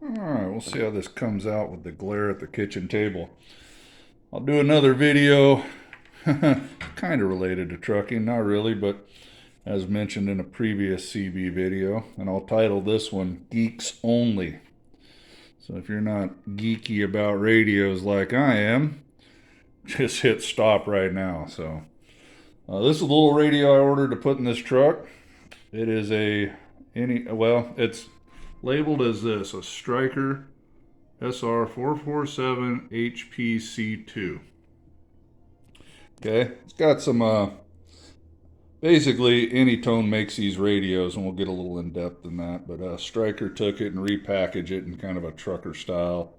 Alright, we'll see how this comes out with the glare at the kitchen table. I'll do another video, kind of related to trucking, not really, but as mentioned in a previous CB video, and I'll title this one Geeks Only. So if you're not geeky about radios like I am, just hit stop right now. So this is a little radio I ordered to put in this truck. It is it's labeled as this, a Striker SR447 HPC2. Okay, it's got some, basically Anytone makes these radios, and we'll get a little in depth in that, but Striker took it and repackaged it in kind of a trucker style,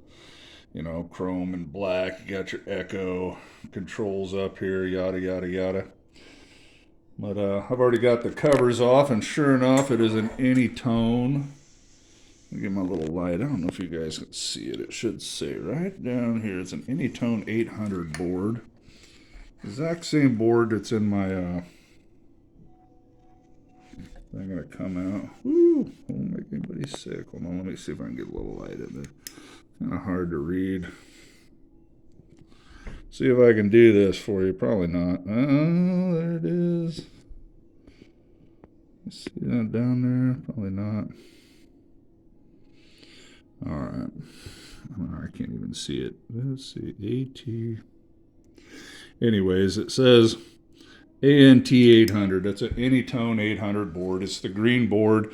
chrome and black. You got your echo controls up here, yada, yada, yada. But I've already got the covers off, and sure enough, it is an Anytone. Let me get my little light. I don't know if you guys can see it. It should say right down here. It's an Anytone 800 board. Exact same board that's in my thing gonna come out. Woo! Won't make anybody sick. Hold on, let me see if I can get a little light in there. Kind of hard to read. See if I can do this for you. Probably not. Oh, there it is. You see that down there? Probably not. Alright. I can't even see it. Let's see. AT. Anyways, it says ANT 800. That's an Anytone 800 board. It's the green board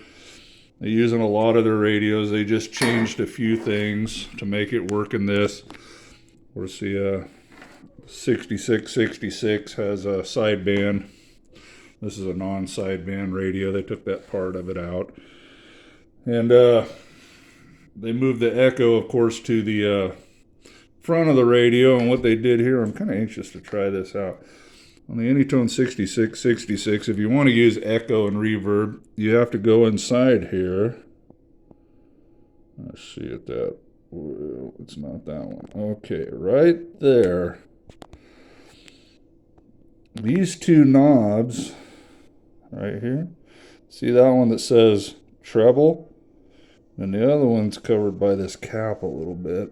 they use in a lot of their radios. They just changed a few things to make it work in this. Of course, the 6666 has a sideband. This is a non-sideband radio. They took that part of it out. And they moved the echo, of course, to the front of the radio. And what they did here, I'm kind of anxious to try this out. On the Anytone 6666, if you want to use echo and reverb, you have to go inside here. Let's see it that. Well, it's not that one. Okay, right there. These two knobs right here. See that one that says treble? And the other one's covered by this cap a little bit.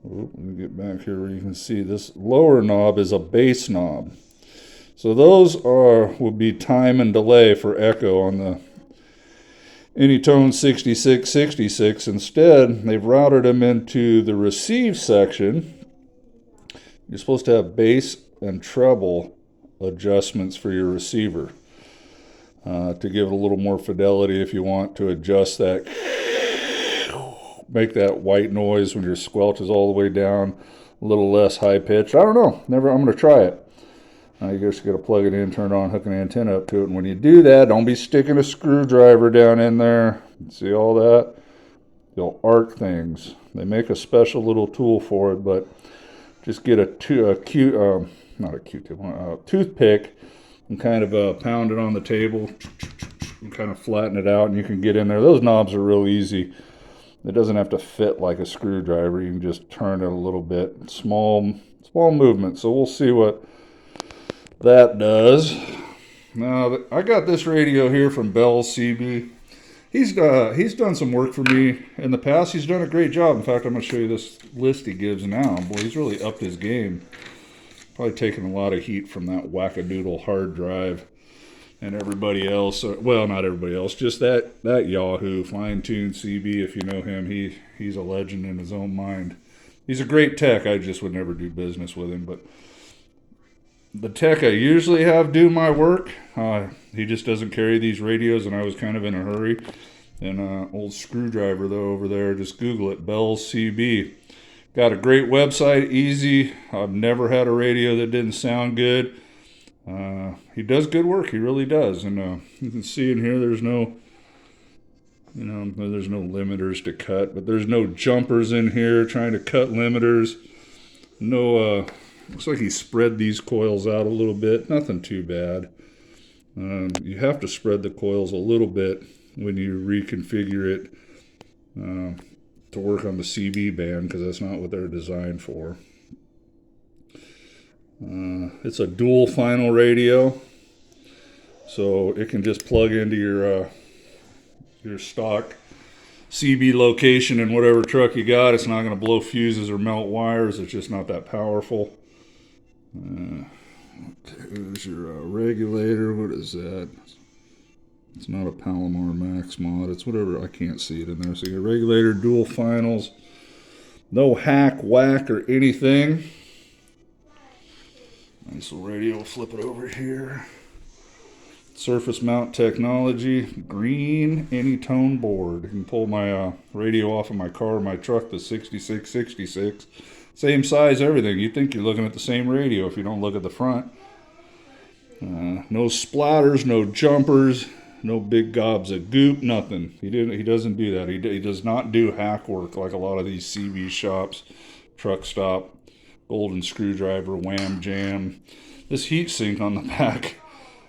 Oop, let me get back here where you can see this lower knob is a bass knob. So those would be time and delay for echo on the Anytone 6666. Instead, they've routed them into the receive section. You're supposed to have bass and treble adjustments for your receiver to give it a little more fidelity if you want to adjust that. Make that white noise when your squelch is all the way down, a little less high pitched. I don't know. I'm going to try it. You just got to plug it in, turn it on, hook an antenna up to it. And when you do that, don't be sticking a screwdriver down in there. See all that? You'll arc things. They make a special little tool for it, but just get a toothpick and kind of pound it on the table and kind of flatten it out, and you can get in there. Those knobs are real easy. It doesn't have to fit like a screwdriver. You can just turn it a little bit. Small movement. So we'll see what that does. Now, I got this radio here from Bell's CB. He's done some work for me in the past. He's done a great job. In fact, I'm going to show you this list he gives now. Boy, he's really upped his game. Probably taken a lot of heat from that wackadoodle hard drive and everybody else. Well, not everybody else, just that Yahoo fine-tuned CB. If you know him, he's a legend in his own mind. He's a great tech. I just would never do business with him, but the tech I usually have do my work, he just doesn't carry these radios, and I was kind of in a hurry. And old screwdriver though over there, just Google it, Bell's CB. Got a great website, easy. I've never had a radio that didn't sound good. He does good work. He really does. And you can see in here there's no limiters to cut, but there's no jumpers in here trying to cut limiters. No, looks like he spread these coils out a little bit. Nothing too bad. You have to spread the coils a little bit when you reconfigure it to work on the CB band, because that's not what they're designed for. It's a dual final radio, so it can just plug into your stock CB location in whatever truck you got. It's not going to blow fuses or melt wires. It's just not that powerful. There's your regulator. What is that? It's not a Palomar Max mod. It's whatever. I can't see it in there. So your regulator, dual finals. No hack, whack, or anything. Nice little radio. We'll flip it over here. Surface mount technology. Green Anytone board. You can pull my radio off of my car or my truck, the 6666. Same size, everything. You'd think you're looking at the same radio if you don't look at the front. No splatters, no jumpers, no big gobs of goop, nothing. He doesn't do that. He does not do hack work like a lot of these CB shops, truck stop, golden screwdriver, wham jam. This heat sink on the back,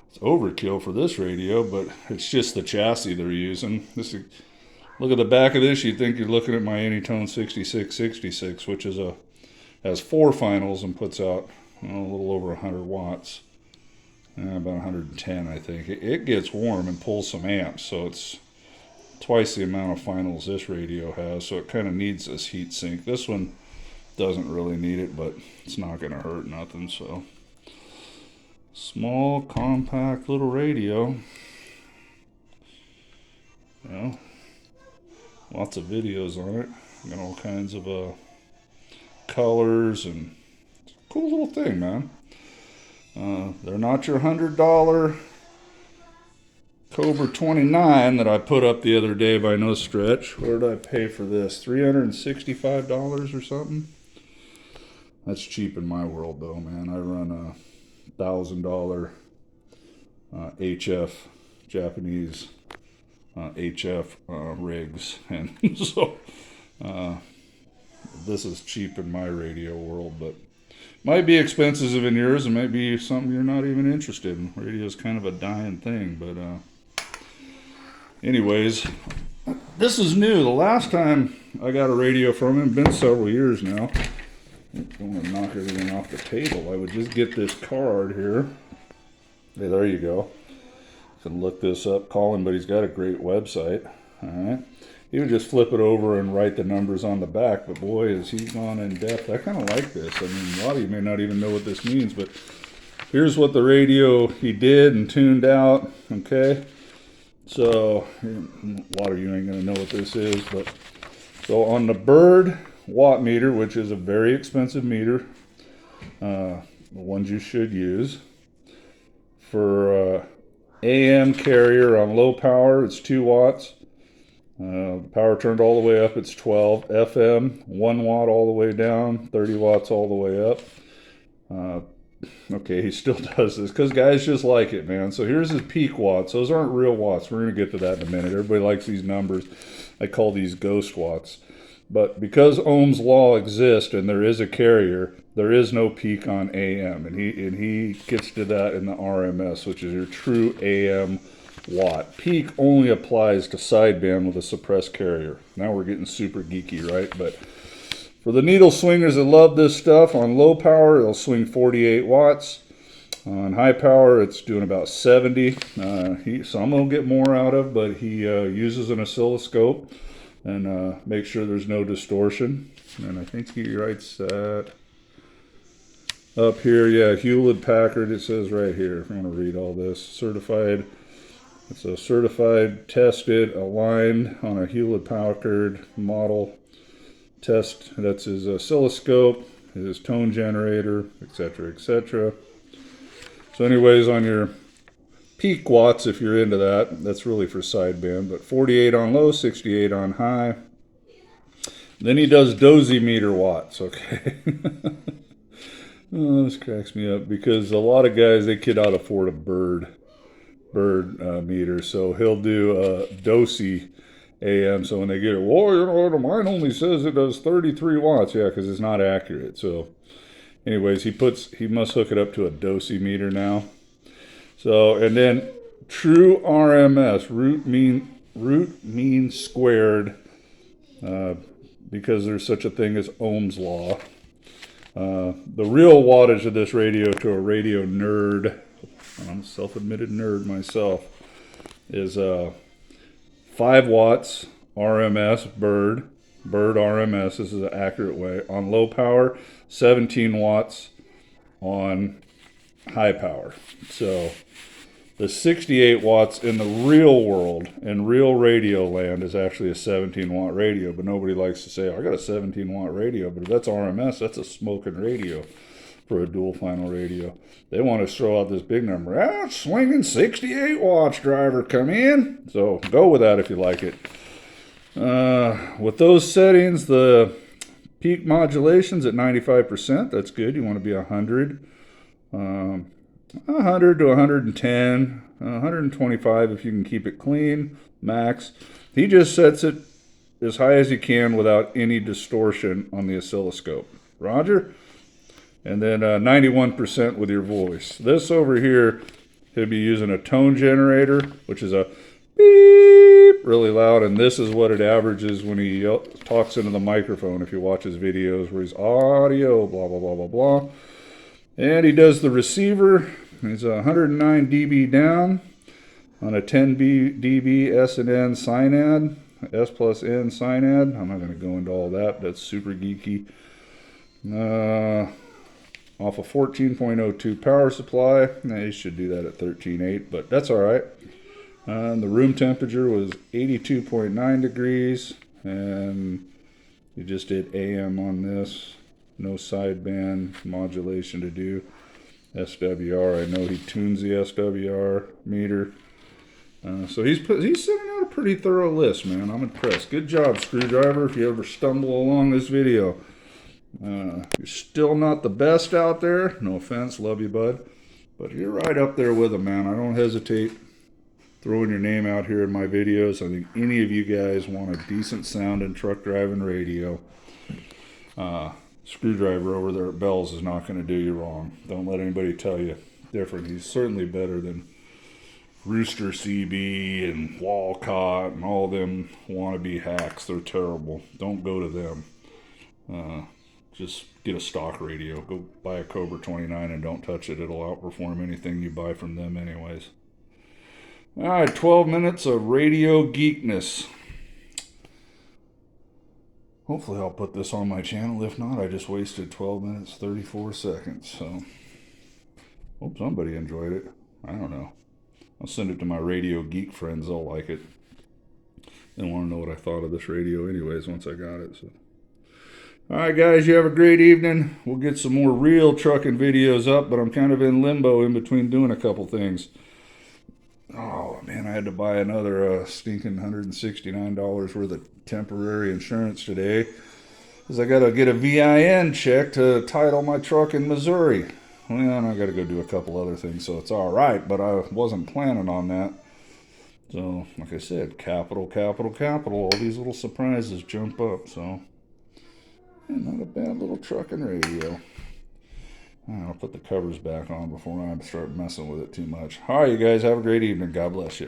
it's overkill for this radio, but it's just the chassis they're using. Look at the back of this, you'd think you're looking at my Anytone 6666, which has 4 finals and puts out a little over 100 watts. About 110, I think. It gets warm and pulls some amps, so it's twice the amount of finals this radio has, so it kind of needs this heat sink. This one doesn't really need it, but it's not going to hurt nothing. So small, compact little radio. Lots of videos on it. Got all kinds of colors, and it's a cool little thing, man. They're not your $100 Cobra 29 that I put up the other day by no stretch. What did I pay for this? $365 or something? That's cheap in my world though, man. I run $1,000 HF, Japanese HF rigs, and so this is cheap in my radio world, but might be expensive in yours, and might be something you're not even interested in. Radio is kind of a dying thing, but anyways, this is new. The last time I got a radio from him, been several years now. I don't want to knock everything off the table. I would just get this card here. Hey, there you go. You can look this up, call him, but he's got a great website. All right. You would just flip it over and write the numbers on the back, but boy, is he gone in depth. I kind of like this. I mean, a lot of you may not even know what this means, but here's what the radio he did and tuned out, okay? So, a lot of you ain't going to know what this is, but so on the Bird watt meter, which is a very expensive meter, the ones you should use, for AM carrier on low power, it's 2 watts. Power turned all the way up, it's 12. FM, 1 watt all the way down, 30 watts all the way up. Okay, he still does this because guys just like it, man. So here's his peak watts. Those aren't real watts. We're going to get to that in a minute. Everybody likes these numbers. I call these ghost watts. But because Ohm's law exists and there is a carrier, there is no peak on AM. And he gets to that in the RMS, which is your true AM watt. Peak only applies to sideband with a suppressed carrier. Now we're getting super geeky, right? But for the needle swingers that love this stuff, on low power it'll swing 48 watts. On high power it's doing about 70. Some will get more out of, but he uses an oscilloscope and makes sure there's no distortion. And I think he writes that up here. Yeah, Hewlett Packard, it says right here. If you want to read all this, certified. It's a certified, tested, aligned on a Hewlett Packard model test. That's his oscilloscope, his tone generator, etc., etc. So anyways, on your peak watts, if you're into that, that's really for sideband, but 48 on low, 68 on high. Then he does dosimeter watts, okay? Oh, this cracks me up because a lot of guys, they cannot afford a bird meter, so he'll do dosi AM. So when they get it, well, you know, mine only says it does 33 watts. Yeah, because it's not accurate. So anyways, he must hook it up to a dosimeter now. So, and then true RMS, root mean squared, because there's such a thing as Ohm's law. The real wattage of this radio to a radio nerd, I'm a self-admitted nerd myself, is 5 watts RMS, Bird RMS, this is an accurate way. On low power, 17 watts on high power. So the 68 watts in the real world, in real radio land, is actually a 17 watt radio, but nobody likes to say, I got a 17 watt radio, but if that's RMS, that's a smoking radio for a dual final radio. They want to throw out this big number. Ah, swinging 68 watts, driver, come in. So go with that if you like it. With those settings, the peak modulation's at 95%. That's good. You want to be 100. 100 to 110, 125 if you can keep it clean, max. He just sets it as high as he can without any distortion on the oscilloscope. Roger? And then 91% with your voice. This over here, he'll be using a tone generator, which is a beep, really loud, and this is what it averages when he talks into the microphone if you watch his videos where he's audio, blah, blah, blah, blah, blah. And he does the receiver. He's 109 dB down on a 10 dB S&N synad, S plus N synad. I'm not going to go into all that. That's super geeky. Off a 14.02 power supply. You should do that at 13.8, but that's all right. The room temperature was 82.9 degrees, and you just did AM on this. No sideband modulation to do. SWR, I know he tunes the SWR meter. So he's sending out a pretty thorough list, man. I'm impressed. Good job, Screwdriver. If you ever stumble along this video, you're still not the best out there. No offense, love you, bud. But you're right up there with them, man. I don't hesitate throwing your name out here in my videos. I think any of you guys want a decent sounding truck driving radio. Screwdriver over there at Bell's is not going to do you wrong. Don't let anybody tell you different. He's certainly better than Rooster CB and Walcott and all them wannabe hacks. They're terrible. Don't go to them. Just get a stock radio. Go buy a Cobra 29 and don't touch it. It'll outperform anything you buy from them anyways. All right, 12 minutes of radio geekness. Hopefully I'll put this on my channel. If not, I just wasted 12 minutes, 34 seconds. So, hope somebody enjoyed it. I don't know. I'll send it to my radio geek friends. They'll like it. They want to know what I thought of this radio anyways once I got it. So, all right, guys, you have a great evening. We'll get some more real trucking videos up, but I'm kind of in limbo in between doing a couple things. Oh, man, I had to buy another stinking $169 worth of temporary insurance today because I got to get a VIN check to title my truck in Missouri. Well, and I got to go do a couple other things, so it's all right, but I wasn't planning on that. So, like I said, capital, capital, capital. All these little surprises jump up, so not a bad little trucking radio. I'll put the covers back on before I start messing with it too much. All right, you guys, have a great evening. God bless you.